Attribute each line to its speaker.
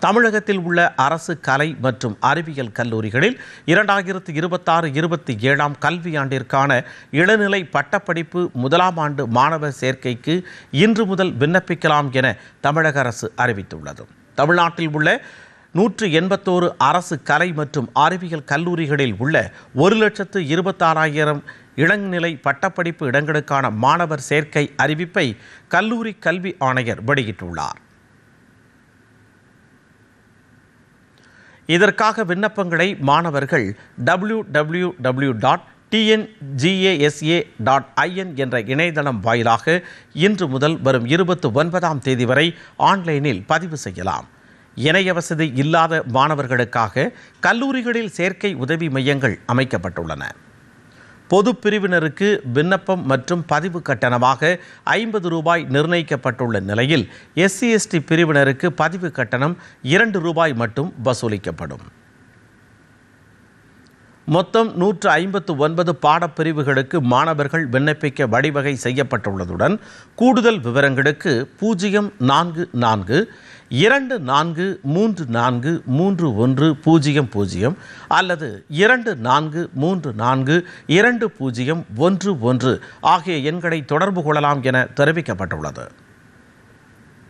Speaker 1: தமிழகத்தில் உள்ள அரசு கலை மற்றும் அறிவியல் கல்லூரிகளில் 2026-27 கல்வியாண்டிற்கான இளநிலை பட்டப்படிப்பு முதலாம் ஆண்டு மாணவர் சேர்க்கைக்கு இன்று முதல் விண்ணப்பிக்கலாம் என தமிழக அரசு அறிவித்துள்ளது. தமிழ்நாட்டில் உள்ள 181 அரசு கலை மற்றும் அறிவியல் கல்லூரிகளில் உள்ள 1,26,000 இளநிலை பட்டப்படிப்பு இடங்களுக்கான மாணவர் சேர்க்கை அறிவிப்பை கல்லூரி கல்வி ஆணையர் வெளியிட்டுள்ளார். இதற்காக விண்ணப்பங்களை மாணவர்கள் www.tngasa.in என்ற இணையதளம் வாயிலாக இன்று முதல் வரும் 29ஆம் தேதி வரை ஆன்லைனில் பதிவு செய்யலாம். இணைய வசதி இல்லாத மாணவர்களுக்காக கல்லூரிகளில் சேர்க்கை உதவி மையங்கள் அமைக்கப்பட்டுள்ளன. பொது பிரிவினருக்கு விண்ணப்பம் மற்றும் பதிவு கட்டணமாக ₹50 நிர்ணயிக்கப்பட்டுள்ள நிலையில் SC/ST பிரிவினருக்கு பதிவு கட்டணம் ₹2 மட்டும் வசூலிக்கப்படும். மொத்தம் 159 பாடப்பிரிவுகளுக்கு மாணவர்கள் விண்ணப்பிக்க வழிவகை செய்யப்பட்டுள்ளதுடன் கூடுதல் விவரங்களுக்கு 0424343100 அல்லது 24342011 ஆகிய எண்களை தொடர்பு கொள்ளலாம் என தெரிவிக்கப்பட்டுள்ளது.